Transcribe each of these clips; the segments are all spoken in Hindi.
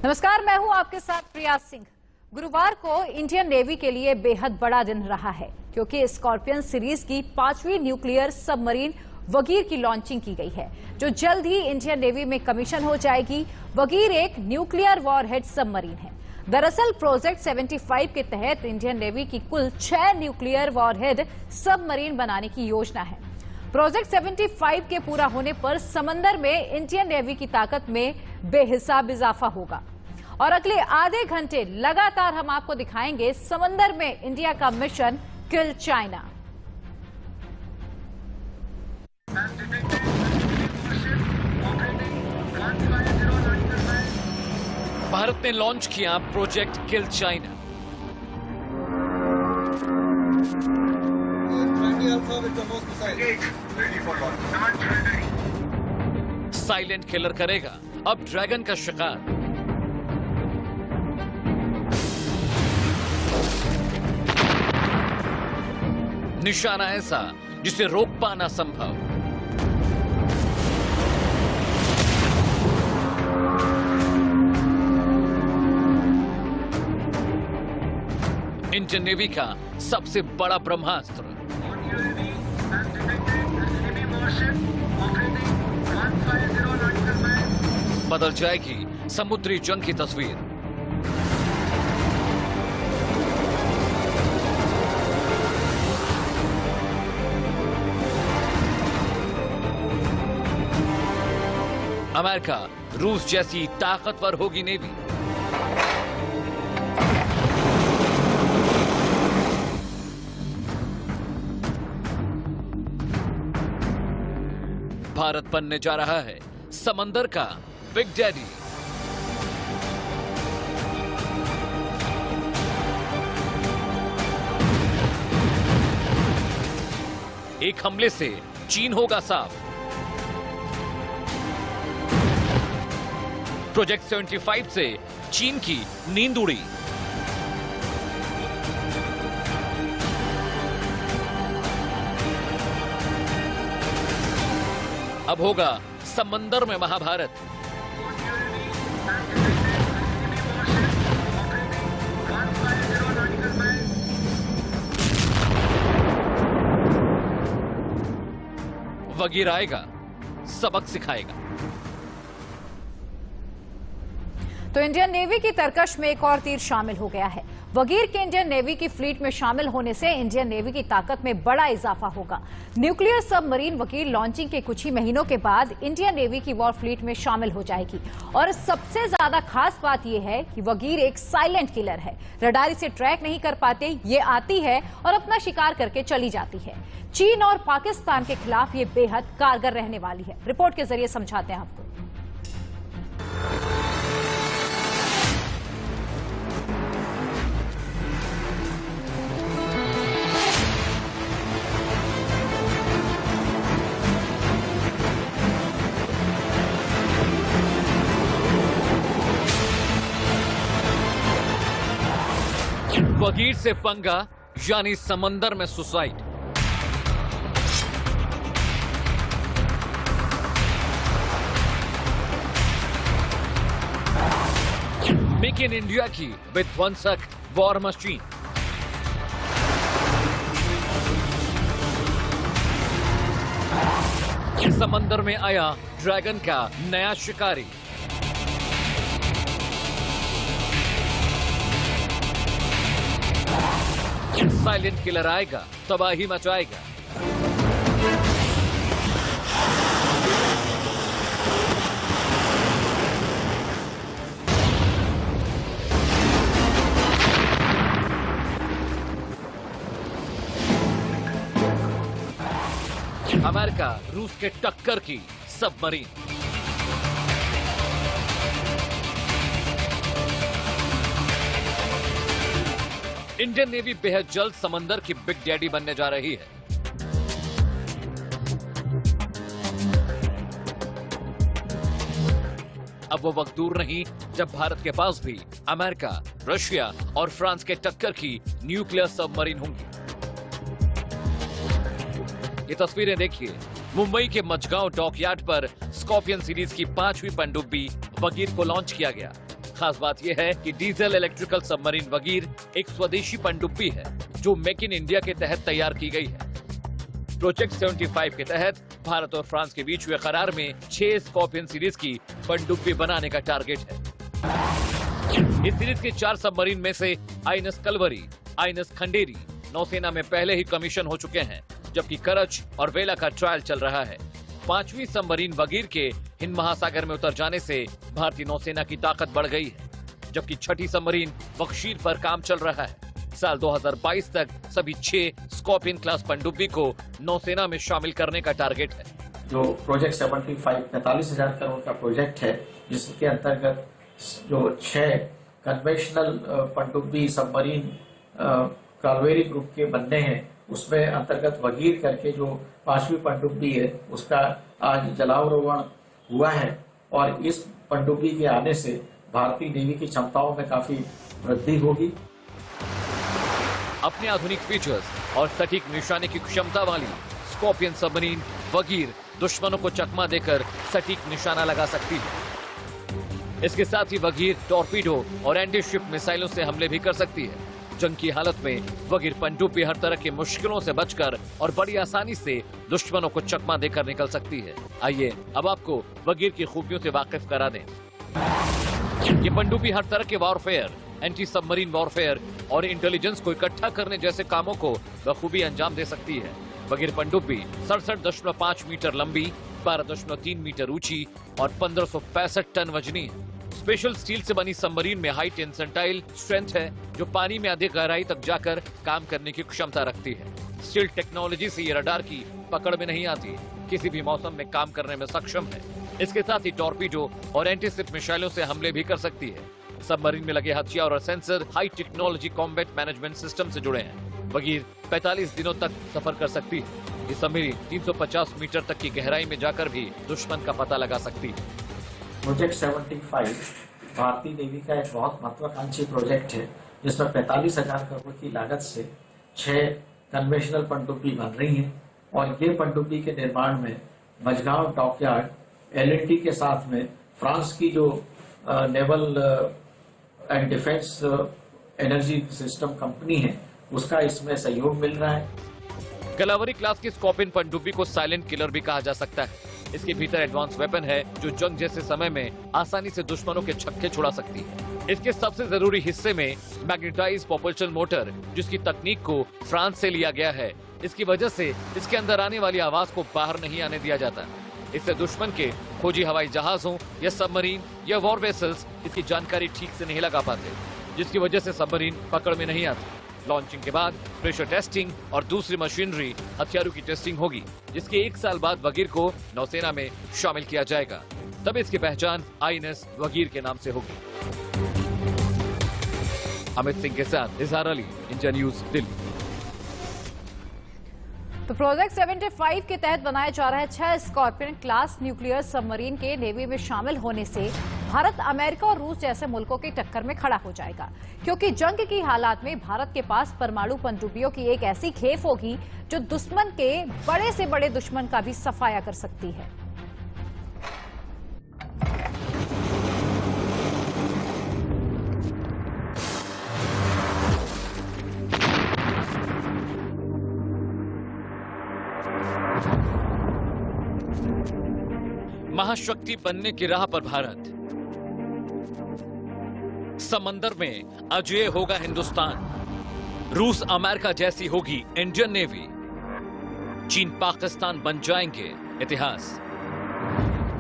नमस्कार, मैं हूं आपके साथ प्रिया सिंह। गुरुवार को इंडियन नेवी के लिए बेहद बड़ा दिन रहा है क्योंकि स्कॉर्पियन सीरीज की 5वीं न्यूक्लियर सबमरीन वगीर की लॉन्चिंग की गई है, जो जल्द ही इंडियन नेवी में कमीशन हो जाएगी। वगीर एक न्यूक्लियर वॉरहेड सबमरीन है। दरअसल प्रोजेक्ट 75 के तहत इंडियन नेवी की कुल 6 न्यूक्लियर वॉरहेड सबमरीन बनाने की योजना है। प्रोजेक्ट 75 के पूरा होने पर समंदर में इंडियन नेवी की ताकत में बेहिसाब इजाफा होगा और अगले आधे घंटे लगातार हम आपको दिखाएंगे समंदर में इंडिया का मिशन किल चाइना। भारत ने लॉन्च किया प्रोजेक्ट किल चाइना। साइलेंट किलर करेगा अब ड्रैगन का शिकार। निशाना ऐसा जिसे रोक पाना संभव। इंडियन नेवी का सबसे बड़ा ब्रह्मास्त्र। बदल जाएगी समुद्री जंग की तस्वीर। अमेरिका, रूस जैसी ताकतवर होगी नेवी। भारत बनने जा रहा है समंदर का बिग डैडी। एक हमले से चीन होगा साफ। प्रोजेक्ट 75 से चीन की नींद उड़ी। अब होगा समंदर में महाभारत। वगीर आएगा, सबक सिखाएगा। तो इंडियन नेवी की तरकश में एक और तीर शामिल हो गया है। वगीर के इंडियन नेवी की फ्लीट में शामिल होने से इंडियन नेवी की ताकत में बड़ा इजाफा होगा। न्यूक्लियर सबमरीन वगीर लॉन्चिंग के कुछ ही महीनों के बाद इंडियन नेवी की वॉर फ्लीट में शामिल हो जाएगी। और सबसे ज्यादा खास बात यह है कि वगीर एक साइलेंट किलर है। रडार इसे ट्रैक नहीं कर पाते, ये आती है और अपना शिकार करके चली जाती है। चीन और पाकिस्तान के खिलाफ ये बेहद कारगर रहने वाली है। रिपोर्ट के जरिए समझाते हैं आपको। वगीर से पंगा यानी समंदर में सुसाइड। मेक इन इंडिया की विध्वंसक वॉर मशीन। समंदर में आया ड्रैगन का नया शिकारी। साइलेंट किलर आएगा, तबाही मचाएगा। अमेरिका, रूस के टक्कर की सबमरीन। इंडियन नेवी बेहद जल्द समंदर की बिग डैडी बनने जा रही है। अब वो वक्त दूर नहीं जब भारत के पास भी अमेरिका, रशिया और फ्रांस के टक्कर की न्यूक्लियर सबमरीन होंगी। ये तस्वीरें देखिए। मुंबई के मझगांव डॉकयार्ड पर स्कॉर्पियन सीरीज की 5वीं पनडुब्बी वगीर को लॉन्च किया गया। खास बात यह है कि डीजल इलेक्ट्रिकल सबमरीन वगीर एक स्वदेशी पनडुब्बी है जो मेक इन इंडिया के तहत तैयार की गई है। प्रोजेक्ट 75 के तहत भारत और फ्रांस के बीच हुए करार में 6 स्कॉर्पियन सीरीज की पनडुब्बी बनाने का टारगेट है। इस सीरीज के 4 सबमरीन में से आईएनएस कलवरी, आईएनएस खंडेरी नौसेना में पहले ही कमीशन हो चुके हैं, जबकि करच और वेला का ट्रायल चल रहा है। 5वीं सबमरीन वगीर के हिंद महासागर में उतर जाने से भारतीय नौसेना की ताकत बढ़ गई है, जबकि 6ठी सबमरीन बख्शीर पर काम चल रहा है। साल 2022 तक सभी 6 स्कॉर्पियन क्लास पनडुब्बी को नौसेना में शामिल करने का टारगेट है। जो प्रोजेक्ट 75 45,000 करोड़ का प्रोजेक्ट है, जिसके अंतर्गत जो 6 कन्वेंशनल पनडुब्बी सबमरीन कालवेरी ग्रुप के बनने हैं, उसमें अंतर्गत वगीर करके जो 5वीं पनडुब्बी है उसका आज जलावरोहण हुआ है और इस पनडुब्बी के आने से भारतीय नेवी की क्षमताओं में काफी वृद्धि होगी। अपने आधुनिक फीचर्स और सटीक निशाने की क्षमता वाली स्कॉर्पियन सबमरीन वगीर दुश्मनों को चकमा देकर सटीक निशाना लगा सकती है। इसके साथ ही वगीर टॉर्पीडो और एंटी शिप मिसाइलों से हमले भी कर सकती है। जंग की हालत में वगीर पनडुब्बी हर तरह की मुश्किलों से बचकर और बड़ी आसानी से दुश्मनों को चकमा देकर निकल सकती है। आइए अब आपको वगीर की खूबियों से वाकिफ करा दें। ये पनडुब्बी हर तरह के वॉरफेयर, एंटी सबमरीन वॉरफेयर और इंटेलिजेंस को इकट्ठा करने जैसे कामों को बखूबी अंजाम दे सकती है। वगीर पनडुब्बी 67.5 मीटर लंबी, 12.3 मीटर ऊंची और 1565 टन वजनी है। स्पेशल स्टील से बनी सबमरीन में हाई टेंसाइल स्ट्रेंथ है, जो पानी में अधिक गहराई तक जाकर काम करने की क्षमता रखती है। स्टील टेक्नोलॉजी से ये रडार की पकड़ में नहीं आती, किसी भी मौसम में काम करने में सक्षम है। इसके साथ ही टॉर्पीडो और एंटी शिप मिसाइलों से हमले भी कर सकती है। सबमरीन में लगे हथियार और sensor high technology combat management system से जुड़े हैं। वगीर 45 दिनों तक सफर कर सकती है। ये सबमरीन 350 मीटर तक की गहराई में जाकर भी दुश्मन का पता लगा सकती है। प्रोजेक्ट 75 भारतीय नेवी का एक बहुत महत्वाकांक्षी प्रोजेक्ट है, जिसमें 45,000 करोड़ की लागत से 6 कन्वेंशनल पनडुब्बी बन रही हैं और ये पनडुब्बी के निर्माण में मझगांव डॉकयार्ड, L&T के साथ में फ्रांस की जो naval and defence energy system company है, उसका इसमें सहयोग मिल रहा है। कलावरी क्लास की स्कॉर्पियन पनडुब्बी को साइलेंट किलर भी कहा जा सकता है। इसके भीतर एडवांस वेपन है जो जंग जैसे समय में आसानी से दुश्मनों के छक्के छुड़ा सकती है। इसके सबसे जरूरी हिस्से में मैग्नेटाइज प्रोपल्शन मोटर, जिसकी तकनीक को फ्रांस से लिया गया है। इसकी वजह से इसके अंदर आने वाली आवाज को बाहर नहीं आने दिया जाता। इससे दुश्मन के खोजी हवाई जहाज हो या सबमरीन या वॉर वेसल्स इसकी जानकारी ठीक से नहीं लगा पाते, जिसकी वजह से सबमरीन पकड़ में नहीं आती। लॉन्चिंग के बाद प्रेशर टेस्टिंग और दूसरी मशीनरी हथियारों की टेस्टिंग होगी, जिसके 1 साल बाद वगीर को नौसेना में शामिल किया जाएगा। तब इसकी पहचान आईएनएस वगीर के नाम से होगी। अमित सिंह के साथ इजहार अली, इंडिया न्यूज, दिल्ली। तो प्रोजेक्ट 75 के तहत बनाए जा रहे 6 स्कॉर्पियन क्लास न्यूक्लियर सबमरीन के नेवी में शामिल होने से भारत अमेरिका और रूस जैसे मुल्कों की टक्कर में खड़ा हो जाएगा, क्योंकि जंग की हालात में भारत के पास परमाणु पनडुब्बियों की एक ऐसी खेप होगी जो दुश्मन के बड़े से बड़े दुश्मन का भी सफाया कर सकती है। महाशक्ति बनने की राह पर भारत, समंदर में अजेय होगा हिंदुस्तान, रूस अमेरिका जैसी होगी इंडियन नेवी, चीन पाकिस्तान बन जाएंगे इतिहास।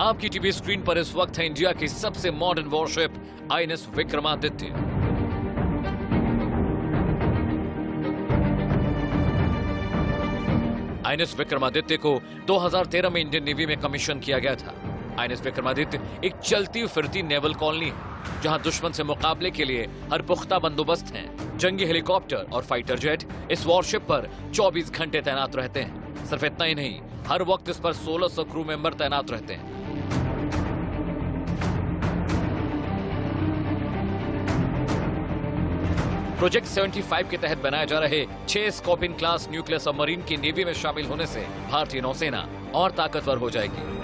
आपकी टीवी स्क्रीन पर इस वक्त है इंडिया की सबसे modern worship INS Vikramaditya. INS Vikramaditya को 2013 में इंडियन नेवी में कमीशन किया गया था। आईएनएस विक्रमादित्य एक चलती फिरती नेवल कॉलोनी है, जहां दुश्मन से मुकाबले के लिए हर पुख्ता बंदोबस्त हैं। जंगी हेलीकॉप्टर और फाइटर जेट इस वॉरशिप पर 24 घंटे तैनात रहते हैं। सिर्फ इतना ही नहीं, हर वक्त इस पर 1600 क्रू मेंबर तैनात रहते हैं। प्रोजेक्ट 75 के तहत बनाए जा रहे 6 स्कॉर्पियन क्लास न्यूक्लियर सबमरीन की नेवी में शामिल होने से भारतीय नौसेना और ताकतवर हो जाएगी।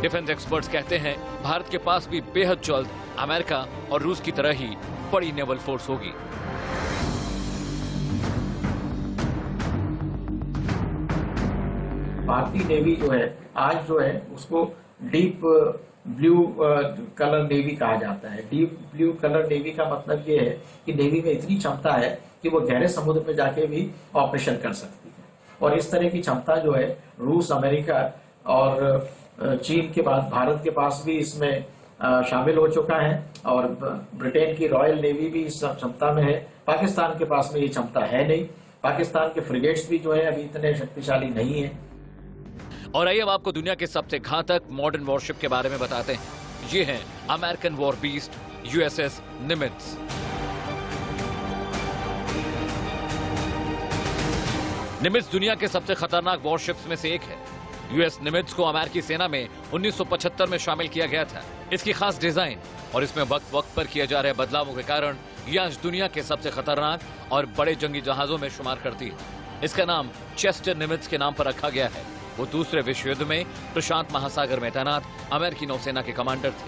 डिफेंस एक्सपर्ट्स कहते हैं भारत के पास भी बेहद जल्द अमेरिका और रूस की तरह ही बड़ी नेवल फोर्स होगी। भारतीय नेवी जो है आज जो है उसको डीप ब्लू कलर नेवी कहा जाता है। डीप ब्लू कलर नेवी का मतलब ये है कि नेवी में इतनी क्षमता है कि वो गहरे समुद्र में जाके भी ऑपरेशन कर सकती है। और इस तरह की क्षमता जो है रूस, अमेरिका और चीन के बाद भारत के पास भी इसमें शामिल हो चुका है और ब्रिटेन की रॉयल नेवी भी इस क्षमता में है। पाकिस्तान के पास में ये क्षमता है नहीं। पाकिस्तान के फ्रिगेट्स भी जो है अभी इतने शक्तिशाली नहीं है। और आइए अब आपको दुनिया के सबसे घातक मॉडर्न वॉरशिप के बारे में बताते हैं। ये हैं अमेरिकन वॉर बीस्ट यूएसएस निमित्ज। निमित्ज दुनिया के सबसे खतरनाक वॉरशिप्स में से एक है। यूएस निमित्ज को अमेरिकी सेना में 1975 में शामिल किया गया था। इसकी खास डिजाइन और इसमें वक्त वक्त पर किए जा रहे बदलावों के कारण यह आज दुनिया के सबसे खतरनाक और बड़े जंगी जहाजों में शुमार करती है। इसका नाम चेस्टर निमित्ज के नाम पर रखा गया है। वो दूसरे विश्व युद्ध में प्रशांत महासागर में तैनात अमेरिकी नौसेना के कमांडर थे।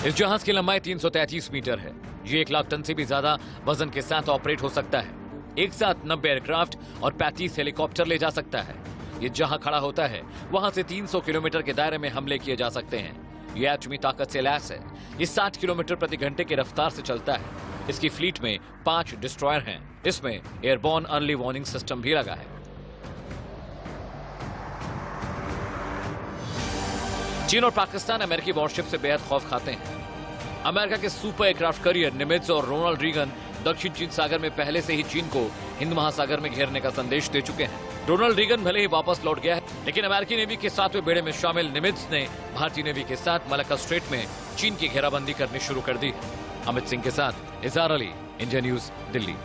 इस जहाज की लंबाई 333 मीटर है। ये 1 लाख टन से भी ज्यादा वजन के साथ ऑपरेट हो सकता है। एक साथ 90 एयरक्राफ्ट और 35 हेलीकॉप्टर ले जा सकता है। ये जहां खड़ा होता है वहां से 300 किलोमीटर के दायरे में हमले किए जा सकते हैं। ये एटमी ताकत से लैस है। ये 60 किलोमीटर प्रति घंटे की रफ्तार से चलता है। इसकी फ्लीट में 5 डिस्ट्रॉयर हैं। इसमें एयरबॉर्न अर्ली वार्निंग सिस्टम भी लगा है। चीन और पाकिस्तान अमेरिकी वॉरशिप से बेहद खौफ खाते हैं। अमेरिका के सुपर एयरक्राफ्ट कैरियर निमित्ज और रोनाल्ड रीगन दक्षिण चीन सागर में पहले से ही चीन को हिंद महासागर में घेरने का संदेश दे चुके हैं। रोनाल्ड रीगन भले ही वापस लौट गया है, लेकिन अमेरिकी नेवी के 7वें बेड़े में शामिल निमित्ज ने भारतीय नेवी के साथ मलक्का स्ट्रेट में चीन की घेराबंदी करनी शुरू कर दी है। अमित सिंह के साथ इज़हार अली, इंडिया न्यूज, दिल्ली।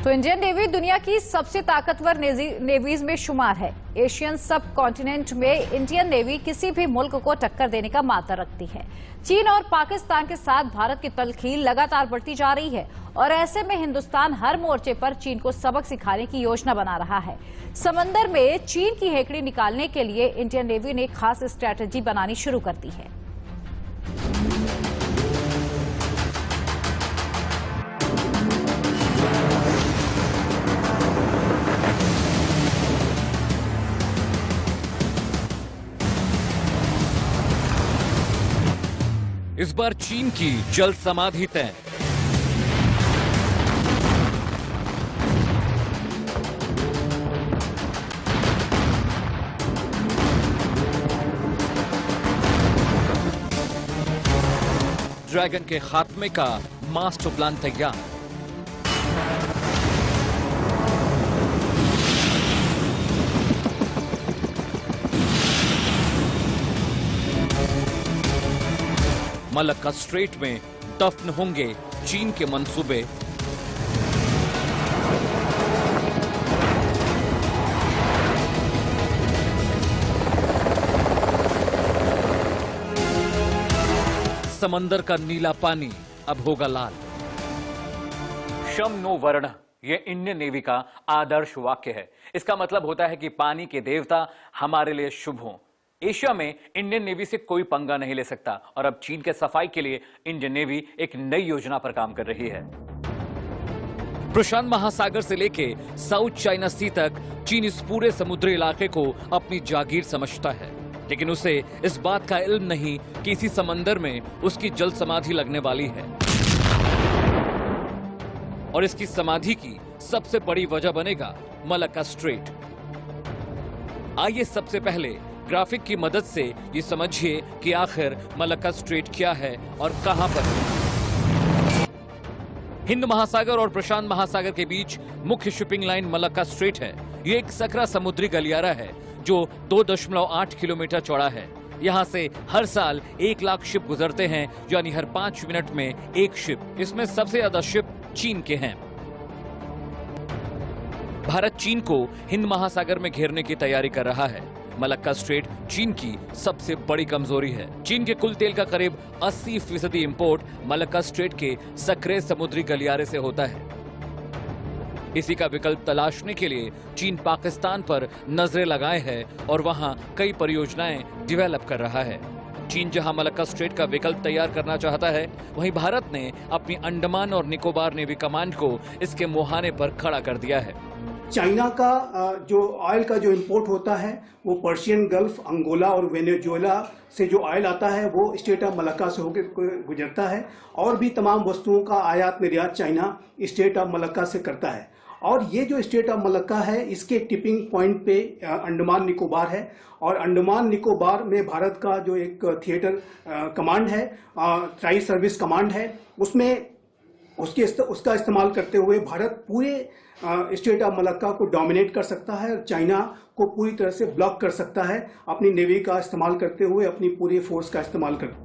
तो इंडियन नेवी दुनिया की सबसे ताकतवर नेवीज में शुमार है। एशियन सब कॉन्टिनेंट में इंडियन नेवी किसी भी मुल्क को टक्कर देने का मात्रा रखती है। चीन और पाकिस्तान के साथ भारत की तलखील लगातार बढ़ती जा रही है और ऐसे में हिंदुस्तान हर मोर्चे पर चीन को सबक सिखाने की योजना बना रहा है। समंदर में चीन की हेकड़ी निकालने के लिए इंडियन नेवी ने खास स्ट्रैटेजी बनानी शुरू कर दी है। इस बार चीन की जल समाधि तय। ड्रैगन के खात्मे का मास्टर प्लान तैयार। मलक्का स्ट्रेट में दफन होंगे चीन के मंसूबे। समंदर का नीला पानी अब होगा लाल। शम नो वर्ण, यह इंडियन नेवी का आदर्श वाक्य है। इसका मतलब होता है कि पानी के देवता हमारे लिए शुभ हों। एशिया में इंडियन नेवी से कोई पंगा नहीं ले सकता और अब चीन के सफाई के लिए इंडियन नेवी एक नई योजना पर काम कर रही है। प्रशांत महासागर से लेके साउथ चाइना सी तक चीन इस पूरे समुद्री इलाके को अपनी जागीर समझता है, लेकिन उसे इस बात का इल्म नहीं कि इसी समंदर में उसकी जल समाधि लगने वाली है और इसकी समाधि की सबसे बड़ी वजह बनेगा मलक्का स्ट्रेट। आइए सबसे पहले ग्राफिक की मदद से ये समझिए कि आखिर मलक्का स्ट्रेट क्या है और कहां पर है। हिंद महासागर और प्रशांत महासागर के बीच मुख्य शिपिंग लाइन मलक्का स्ट्रेट है। ये एक सकरा समुद्री गलियारा है जो 2.8 किलोमीटर चौड़ा है। यहाँ से हर साल 1 लाख शिप गुजरते हैं, यानी हर 5 मिनट में एक शिप। इसमें सबसे ज्यादा शिप चीन के हैं। भारत चीन को हिंद महासागर में घेरने की तैयारी कर रहा है। मलक्का स्ट्रेट चीन की सबसे बड़ी कमजोरी है। चीन के कुल तेल का करीब 80% इंपोर्ट मलक्का स्ट्रेट के सकरे समुद्री गलियारे से होता है। इसी का विकल्प तलाशने के लिए चीन पाकिस्तान पर नजरें लगाए है और वहां कई परियोजनाएं डेवलप कर रहा है। चीन जहां मलक्का स्ट्रेट का विकल्प तैयार करना चाहता है, वहीं भारत ने अपनी अंडमान और निकोबार नेवी कमांड को इसके मुहाने पर खड़ा कर दिया है। चाइना का जो ऑयल का जो इंपोर्ट होता है वो पर्शियन गल्फ, अंगोला और वेनेजुएला से जो ऑयल आता है वो स्टेट ऑफ मलक्का से होकर गुजरता है और भी तमाम वस्तुओं का आयात निर्यात चाइना स्टेट ऑफ मलक्का से करता है। और ये जो स्टेट ऑफ मलक्का है इसके टिपिंग पॉइंट पे अंडमान निकोबार है और अंडमान निकोबार में भारत का जो एक थिएटर कमांड है, ट्राई सर्विस कमांड है, उसमें उसका इस्तेमाल करते हुए भारत पूरे स्टेट ऑफ मलक्का को डोमिनेट कर सकता है और चाइना को पूरी तरह से ब्लॉक कर सकता है अपनी नेवी का इस्तेमाल करते हुए, अपनी पूरी फोर्स का इस्तेमाल करते।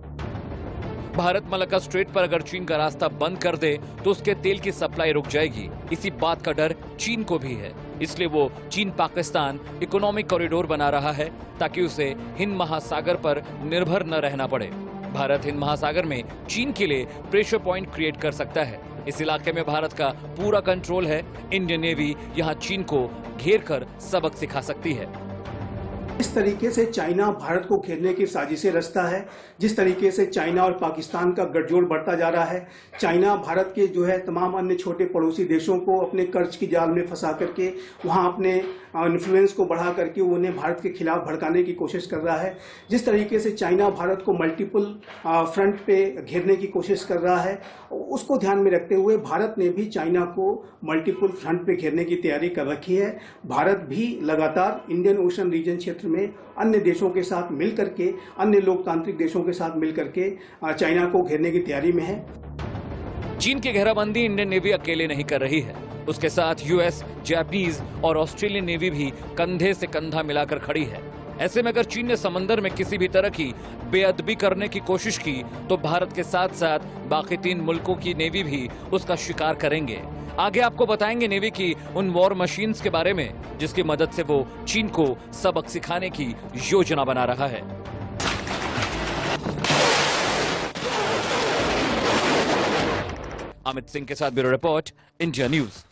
भारत मलक्का स्ट्रेट पर अगर चीन का रास्ता बंद कर दे तो उसके तेल की सप्लाई रुक जाएगी। इसी बात का डर चीन को भी है, इसलिए वो चीन पाकिस्तान इकोनॉमिक कॉरिडोर बना रहा है ताकि उसे हिंद महासागर पर निर्भर न रहना पड़े। भारत हिंद महासागर में चीन के लिए प्रेशर पॉइंट क्रिएट कर सकता है। इस इलाके में भारत का पूरा कंट्रोल है। इंडियन नेवी यहाँ चीन को घेर कर सबक सिखा सकती है। इस तरीके से चाइना भारत को घेरने की साजिशें रचता है, जिस तरीके से चाइना और पाकिस्तान का गठजोड़ बढ़ता जा रहा है। चाइना भारत के जो है तमाम अन्य छोटे पड़ोसी देशों को अपने कर्ज की जाल में फंसा करके वहां अपने इन्फ्लुएंस को बढ़ा करके उन्हें भारत के खिलाफ भड़काने की कोशिश कर रहा है। जिस तरीके से चाइना भारत को मल्टीपल फ्रंट पे घेरने की कोशिश कर रहा है, उसको ध्यान में रखते हुए भारत ने भी चाइना को मल्टीपल फ्रंट पे घेरने की तैयारी कर रखी है। भारत भी लगातार इंडियन ओशन रीजन क्षेत्र में अन्य देशों के साथ मिलकर के, अन्य लोकतांत्रिक देशों के साथ मिलकर के चाइना को घेरने की तैयारी में है। चीन की घेराबंदी इंडियन नेवी अकेले नहीं कर रही है, उसके साथ यूएस, जापानीज और ऑस्ट्रेलियन नेवी भी कंधे से कंधा मिलाकर खड़ी है। ऐसे में अगर चीन ने समंदर में किसी भी तरह की बेअदबी करने की कोशिश की तो भारत के साथ साथ बाकी 3 मुल्कों की नेवी भी उसका शिकार करेंगे। आगे आपको बताएंगे नेवी की उन वॉर मशीन्स के बारे में जिसकी मदद से वो चीन को सबक सिखाने की योजना बना रहा है। अमित सिंह के साथ ब्यूरो रिपोर्ट, इंडिया न्यूज।